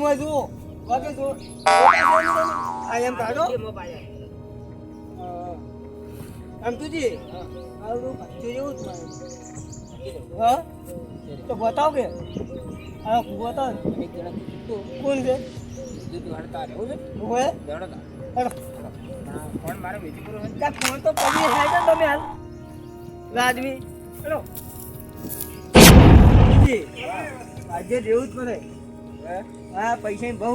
માં જુઓ વાગે જો આ એમ કાઢો આમ તુજી આવડું કાચું જેવું જ હા તો બતાવ કે હા બતાવ કોણ છે ઓય ફોન મારે વેચી કરો ફોન તો પડી છે ને તમે હાલ રાજવી હેલો આજે દેવું જ પડે હા પૈસા બહુ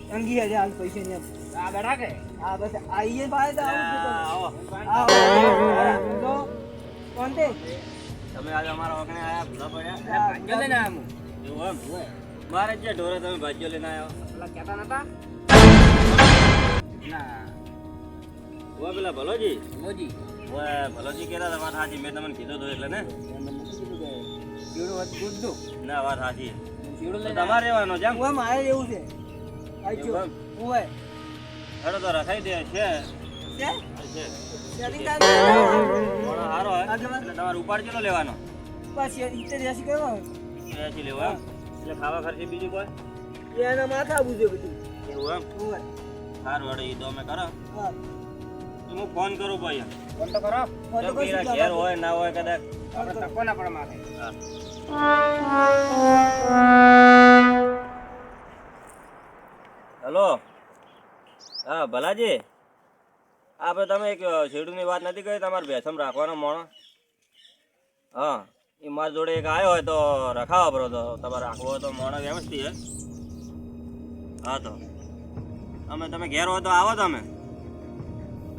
તંગી હશે હાલ પૈસા ની આ બેઠા કે હા બસ આઈએ ભાઈ તો આવો કોણ તે તમે આજે અમારા વગણે આયા ભૂલા પડ્યા ભાગ્યો લઈને આયા હું એવું એમ મારે જે ઢોરે તમે ભાગ્યો લઈને આવ્યો પેલા કહેતા નતા ના ઓ પેલા ભલોજી ભલોજી કહેતા હતા વાત સાચી મેં તમને કીધું હતું એટલે ને ના વાત સાચી તમારે રહેવાનો છે મારે એવું છે હેડો તો રખાઈ દે છે સારો એટલે તમારે ઉપાડ કેટલો લેવાનો લેવા એટલે ખાવા ખર્ચે બીજું કોઈ એના માથા બુજે બધું એવું એમ સારું હેડો એ તો અમે કરો હું ફોન કરું ભાઈ ફોન તો કરો ઘેર હોય ના હોય કદાચ આપણે તકો ના પડે માથે હેલો હા ભલાજી આપણે તમે એક શેડુની વાત નથી કરી તમારે ભેસમ રાખવાનો મોણો હા એ મારી જોડે એક આવ્યો હોય તો રખાવો પડો તો તમારે રાખવો હોય તો મોણો વ્યવસ્થિત હે હા તો તમે ઘેર હોય તો આવો તમે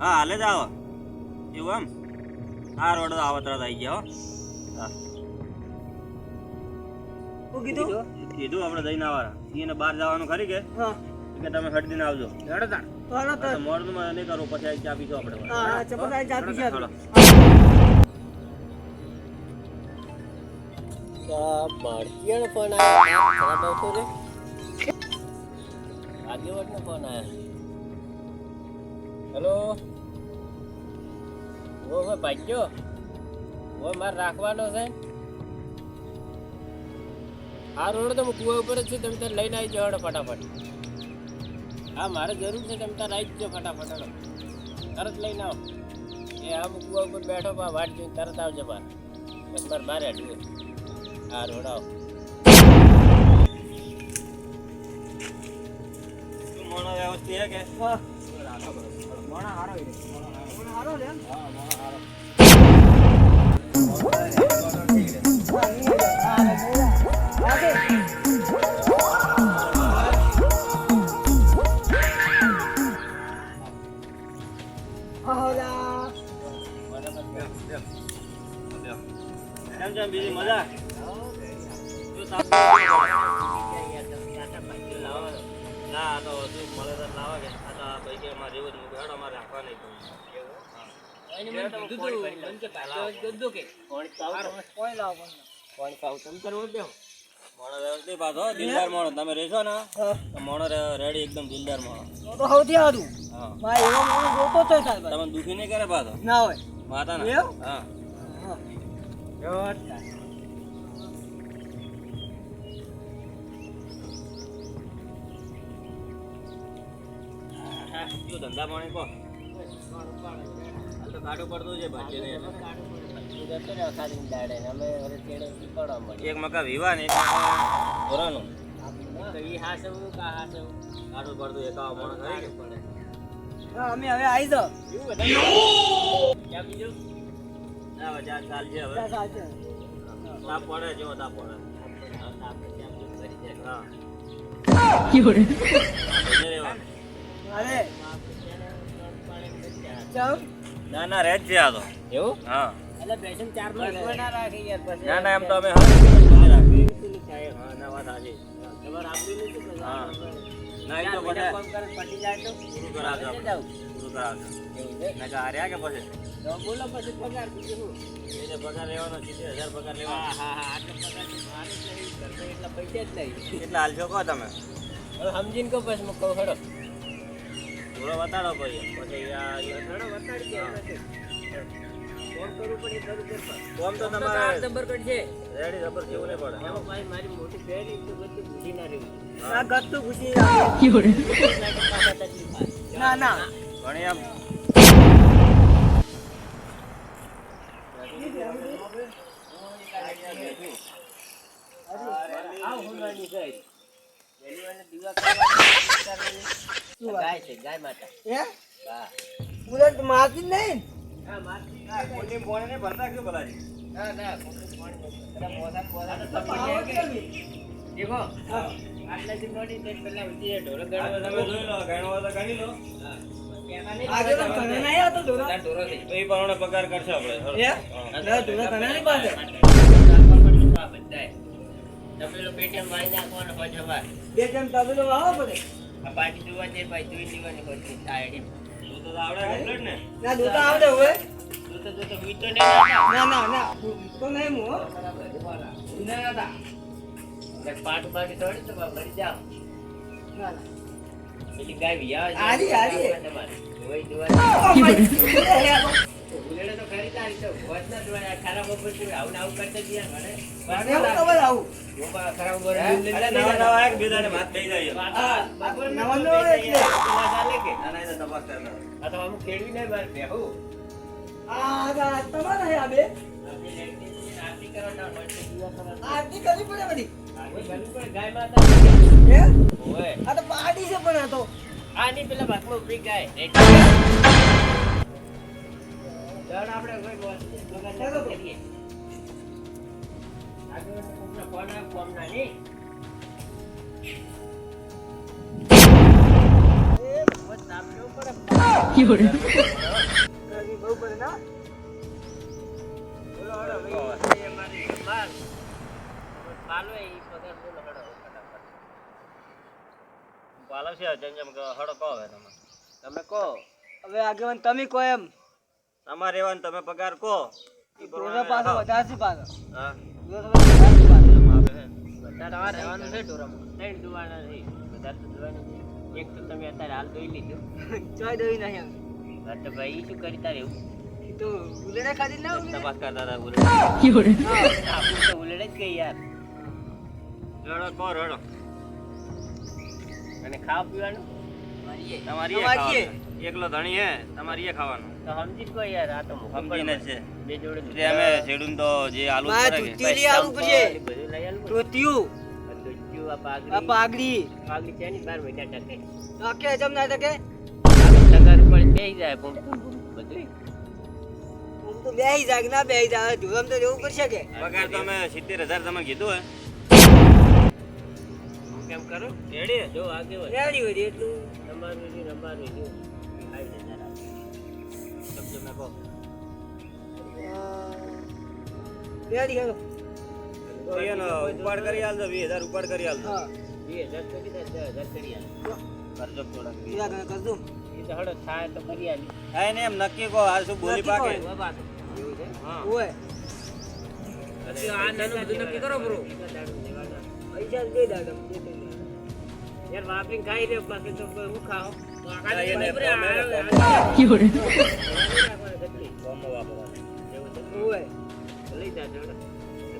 હા હાલે જ આવો એવું એમ હા રોડ તો આવો તરત આવી ગયા હો કીધું આપણે જઈને આવવાના એને બહાર જવાનું ખરી કે તમે હટદીને આવજો મોડું નહીં કરું પછી ચા પીશું આપણે ફોન આવ્યો હેલો ઓ ભાગ્યો ઓ મારે રાખવાનો છે આ રોડ તો કુવા ઉપર જ છે તમે તાર લઈને આવી જાઓ ફટાફટ હા મારે જરૂર છે તમે તાર આવી જ જાઓ ફટાફટ તરત લઈને આવો એ આ કુવા ઉપર બેઠો પા વાટ જોઈને તરત આવજો બહાર બસ મારે બહાર હેઠું હા રોડ આવો મોણો વ્યવસ્થિત હે કે મોણા હારો રે હા મોણા હારો બીજી મજા ના તો શું મળે તો લાવા કે ભાઈ કે અમારે એવું હેડ અમારે રાખવા નહીં દિલદાર મોણો તમે રહેશો ને મોણો રેડી એકદમ દિલદાર મોણો તમે દુખી નહીં કરે પાછો ના હોય માતા ને હા ધંધા પાણી કો તો કાઢું પડતું છે એક મકા વિવાહ ને ધોરાનું કાઢું પડતું એકાવ માણસ અમે હવે આવી જાઓ ચાલ છે હવે તાપ પડે જેવો તાપ પડે ના ના રેજ છે આ તો એવું હા ના ના એમ તો અમે ના વાત આજે હા ના એ તો પૂરું કરાવજો ના હાર્યા કે પછી બોલો પછી પગાર એને પગાર લેવાનો 70,000 પગાર લેવાનો હા એટલા પૈસા જ નહીં કેટલા હાલશો કહો તમે હવે સમજીને કહો પછી કહો હેડો થોડો બતાડો પછી બતાડી દે કરવું પડે એ કરવું પડે. કોમ તો આમ તો તમારે આ જબર કરશે. રેડી જબર કેવું નહીં પડે એમાં ભાઈ મારી મોટી બહેન તો બધું ભૂલી ના રહ્યું. આ ગત્તું ઘૂસી જાય. પાછા તકલીફ થાય. ના ના ઘણી આમ આવ હુંડવાની છે. વેલીવાળાને દીવા કરવાની. શું વાત? ગાય છે, ગાય માતા. હે હા. ઉલટ મારતી જ નહીં હા, મારતી. કોટી બોણે ને ભરતા કે ભલાજી ના, ના, ખોટું પાણી નથી. અરે મોસાને બોલાવે તો તો તમે પાવર કે- કેવી? દેખો, આટલા જે મોડી તે પેલા ઊંચી એ ઢોરો આ ગણવા તમે જોઈ લો ગણો તો ગણી લો હા. એના નહીં આજે તો પાડતા તને નહીં આવતો ઢોરો? તાર ઢોરો થઈ. તો એ પ્રમાણે પગાર કરશે આપણે હે? હા. ના, ઢોરો તને નહીં પાડે. તપેલો પેટીએમ વાળી નાખવાનો હોય જવા. બે જેમ તબેલો વાવો પડે. આ પાટી જોવા દે ભાઈ, જોઈ લેવાની હોય છે. આ એડી. તું તો આવડે કમ્પ્લીટ ને ના દોતા આવડે હોય જોતો વીટો નહીં નાખતા. ના ના ના તો નહીં હું હો. ના નાખતા. એટલે પાટું બાકી થોડી તો મરી જાઓ. ના ના પેલી ગાય વિયાવે છે. હારી, હારી. તમારે. જોઈ જોવાની. ઓ ભાઈ, ઉલેડે તો ખરી તારી તો હોત ના જોવાય. આ ખરાબ ઉપર છું. આવું ને આવું કરતા જ યાર મને. મને હું ખબર આવું ગોપા ખરાબ ઉપર અરે નવા નવા એક બીજાને માથ થઈ જાય હા, બપોર નવા નવા નવા નવા એટલે. ચાલે કે ના ના એ તો તપાસ કરતા આ તો અમુક ખેડવી નહીં મારે બેહું. આ તમારા હે આ બે આપણી લેડીઝની આરતી કરવાના હોય છે, દીવા કરવાના. આરતી કરવી પડે બધી આરતી કરવી પડે, ગાય માતા છે. હે ઓય. આ તો પાર્ટી છે પણ આ તો આ નહીં પેલા ભાગમાં ઉભી ગાય. દળ આપણે કોઈ બોલ ચાલો તો. કરીએ. આગળ કોકનો ફોન આવે, ફોન ના નહીં. એ બસ નામ લેવું પડે. રવિ બહુ પડે ના બોલો હળો, ભાઈ. એ મારી માર. પાલો એ પગાર બોલો હળો, ફટાફટ. પાલો છે જેમ જેમ કે હડો કહો હવે તમે તમે કહો. હવે આગેવાન તમે કહો એમ તમારે રહેવાનું તમે પગાર કહો એ ઢોરા પ્રમાણે પાછો રાખો. વધારે છે પાછો હા ઢોરા તો વધારે છે પાછો. એમ આપે છે. બધા તમારે રહેવાનું છે ઢોરામાં. ત્રણ દુવાના છે. બધા તો દુવાના છે. એક તો તમે અત્યારે હાલ દોઈ લીધું. ચોય દઈ નહીં આવે. હા તો ભાઈ શું કરી તારે એવું? એ તો ઉલેડા ખાધી ના ઉલેડા તપાસ કરતા હતા બોલો આપણું તો ઉલડે જ ગઈ યાર. રડો કહો રડો અને ખાવા પીવાનું તમારી એ તમારી એ. ખાવાનું. એકલો ધણી હે તમારી એ ખાવાનું તો સમજી જ કોઈ યાર. આ તો સમજીને જ છે બે જોડે એટલે અમે શેડું તો જે આલુ મારે પડે કે તૂટી લઈ આવવું પડશે. બધું લઈ આલું. ધોતિયું ધોતિયું, આ આ પાઘડી પાઘડી છે ને 12 મહિના ટકે. નાખે જમ ના ટકે ટકા ઉપર બેસી જાય પણ બધું. હું તો બેહી જાય કે ના બેહી જાય ધોરમ તો જવું પડશે કે પગાર તો અમે 70,000 તમને કીધું હે હું કેમ કરું? રેડી જો આગે હોય. રેડી હોય એટલું તમારું રહ્યું, અમારું રહ્યું. આવી જાય જરા. સમજો મેં કહો રેડી હેલો તો એનો ઉપાડ કરી આલજો 20,000 ઉપાડ કરી આલજો હા 20,000 કરી દે, 10,000 કરી આલ. કરજો થોડાક ઈરા કરે કરજો એ તો હળો થાય તો કરી આલી. થાય ને એમ નક્કી કહો હાલ શું બોલી નક્કી પાકે કહો. બાબા તો એવું છે. હા ઓય પછી આ નાનું બધું નક્કી કરો બરો. પૈસા જ દે દાદા યાર વાપરીને ખાઈ લે બાકી તો કોઈ હું ખાઓ. હા, એને એવું ગમે ને છે. કોમો વાપરવાનું. ઓય લઈ જા જોડે.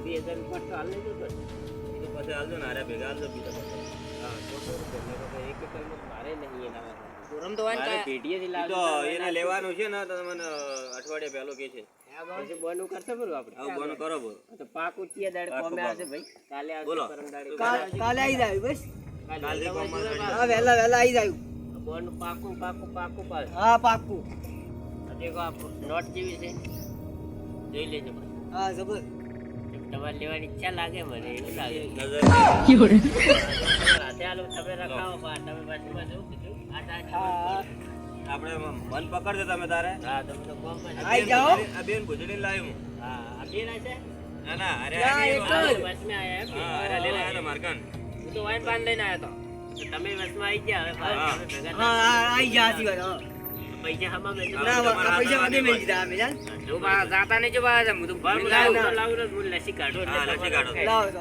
2,000 ઉપર તો હાલ નહીં જોતો. એ તો પછી હાલજો ને હારે ભેગા હાલજો બીજા બધા હા તો બરોબર. મેં તો એક કલમ મારે નહીં એના ગરમ તો મારે પેટીએથી ઈ લાવજો. તો એને લેવાનું છે ને તો મને અઠવાડિયે પહેલો કે છે પછી બોનું કરશે બરું આપણે. આવું બોનો કરો બોલ તો પાક ઉઠીએ દાડે પાકું, કોમે આવશે પાકું. ભાઈ. કાલે આવશે બોલો. પરમ દાડે. કાલે આવી જાય બસ કાલથી કોમમાં રેડી. હા વહેલા વહેલા આવી જાય બોનું પાકું પાકું પાકું પાસ. હા પાક્કું આ દેખો આ નોટ જેવી છે. જોઈ લેજો ભાઈ. હા જબર તમારે લેવાની ઈચ્છા લાગે મને એવું લાગે. નજર હાથે આલો તમે રખાવો બા તમે બાજુમાં જવું કીધું. આ હા આપણે મન પકડજો તમે તારે હા તમે તો કોમ માં આઈ જાઓ. આ બેન ભૂજડી લાવ્યું હા આ બેન છે. ના ના અરે ના, આ એક બેન જ. વચમાં આયા એમ ને? હા અરે લેવા આવ્યા મારકન હું તો વાઈન બાંધ લઈને આવ્યો તો. તો તમે વચમાં આવી ગયા હવે હા. તમે ભેગા હા ના આવી જા આથી વાત હા પૈસા હમા મેં ના આ પૈસા વાગે મેં દીધા અમે જાન જો બા જાતા નહીં જો બા હું તો ભર ના, ના. લાવું ને હું લસી કાઢો હા, લસ્સી કાઢો. લાવો તો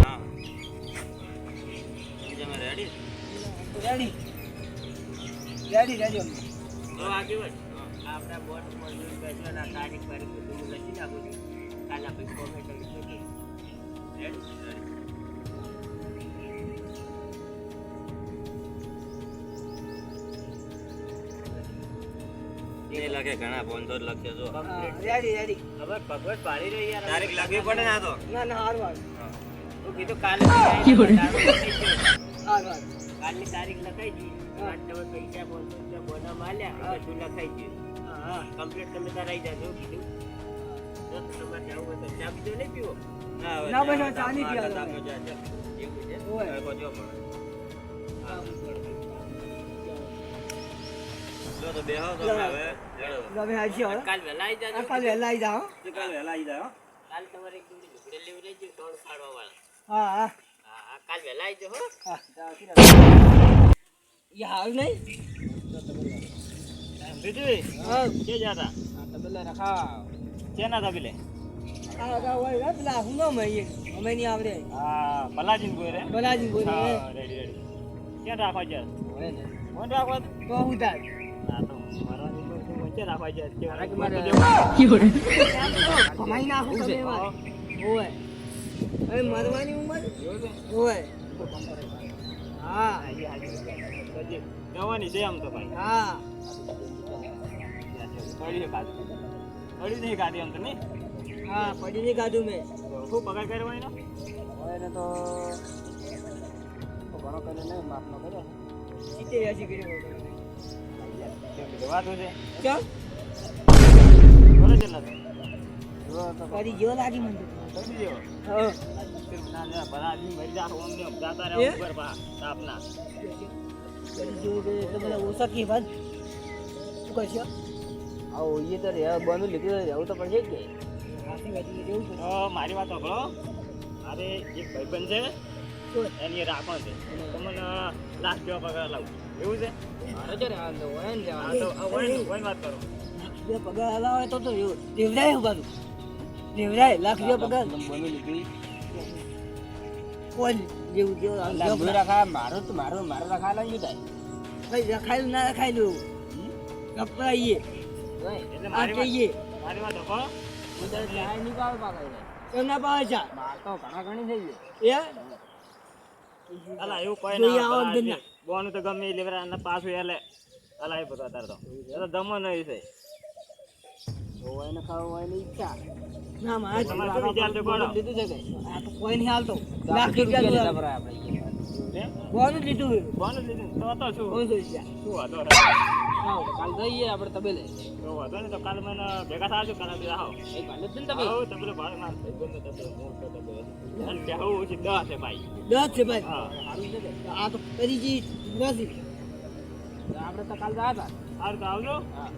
હા તમે રેડી રેડી રેડી રેડી તો આગે વચ. આપણા બોર્ડમાં જોઈ બેઠો ને આ તારીખ બારીખ બધું હું લખી નાખું છું. કાલે આપણે કોમેન્ટ કરી શકીએ. રેડી? એ લખે ઘણા 500 લખશે જો રેડી રેડી હવે ભગવત પાડી રહી યાર. તારીખ લખવી પડે ને આ તો ના ના હારું હારું તું કીધું કાલે કાલની હારું તારીખ લખાઈ દી. આજ તમે પૈસા 500 રૂપિયા બોના માલ્યા બધું લખાઈ ગયું. હા કમ્પ્લીટ તમે તાર આવી જાજો કીધું. જો તમારે જવું હોય તો ચા બીજો નહીં પીવો. હવે ના ભાઈ, ના, ચા ચા નહીં પીવા પીવા. તાપનો ચા છે. એવું છે? ઓય તડકો જો પણ. લો તો બેહો તો લો. હવે હેડો. તમે હાજી હવે કાલ વહેલા આવી જાજો. આ કાલે વહેલા આવી જાઓ તો કાલ વહેલા આવી જાય હો. કાલ તમારે એક દોડી ઝૂંપડી લેવી રહેજો ત્રણ ખાડવા વાળા. હા હા હા હા કાલ વહેલા આવી જાઓ હો. હા એ હારું નહીં બીજું હા કે જાતા તબેલા રખા ચેના તબીલે આ રખા હોય ને પેલા હું નામ અહીં અમે નહીં આવડે હા પલાજીન ગોય રે બલાજી બોલે રેડી રેડી ક્યાં રાખવા છે હોય ને કોણ રાખવા તો હું થાય હા તો મારવાની પર તો વચ્ચે રાખવા છે કે કમાઈ નાખું તમે એમાં. હોય હવે મરવાની ઉંમર હોય હા જવાની છે આમ તો ભાઈ હા અડી નહીં કાઢી આમ તો નહીં હા પડી નહીં કાઢું મેં શું પગાર કર્યો એનો હોય ને તો ઘણો કર્યો નહીં માપનો કર્યો 70-80 કર્યો વાતું છે ચાલ બોલે છે નથી કરી જેવો લાગી મને કરી દેવો હા ના ના પલાજીન મરી જા ઓમ ને જાતા રહે એ? ઉપર પા તાપના કરી જેવો કે એટલે બધા ઓછા કે બાદ શું કરશો આવો એ તો રે બંધ લીધું રહેવું તો પડશે જ કે હાથી વાતી રહેવું પડશે મારી વાત સાંભળો અરે એક ભાઈબંધ છે શું? એની રાખો છે તમને લાખ જેવા પગાર લાવું એવું છે મારે છે ને આ તો હોય ને હા તો આ હોય વાત કરો બે પગાર આલા હોય તો દેવરાય હું બાજુ દેવરાય લાખ રૂપિયા પગાર બંધ લીધું કોણ જેવું જેવું રખા મારું તો મારું રખાયેલા નહીં થાય ભાઈ રખાયેલું ના રખાયેલું કપડાઈએ એટલે આ મારી કહીએ મારી વાત સાંભળો એમના પાસે છે એ અલા એવું કોઈ જોઈએ ના આવો પલા ધંધા. બોનું તો ગમે એ લેવરા અને પાછું એટલે અલા એ બધું અત્યારે તો દમો નહીં છે ના મારે તમારે શું વિચાર છે બોલો લીધું છે કે આ તો કોઈ નહીં હાલતો લાખ રૂપિયા કોનું લીધું બોનું લીધું તો શું 500 રૂપિયા શું હતો કાલ જઈએ આપણે તબેલે તો વાંધો નહીં તો કાલે મને ભેગા થાજો કાલે બે આવો એક ભાડે જ ને આવો તબલે ભાડે માર ભાઈબંધનો તબલે મોટો તબલે અને બે આવું ઓછી 10 છે ભાઈ 10 છે ભાઈ હા સારું છે કે આ તો કરી જી નથી આપણે તો કાલ ગયા હતા હારું તો આવજો હા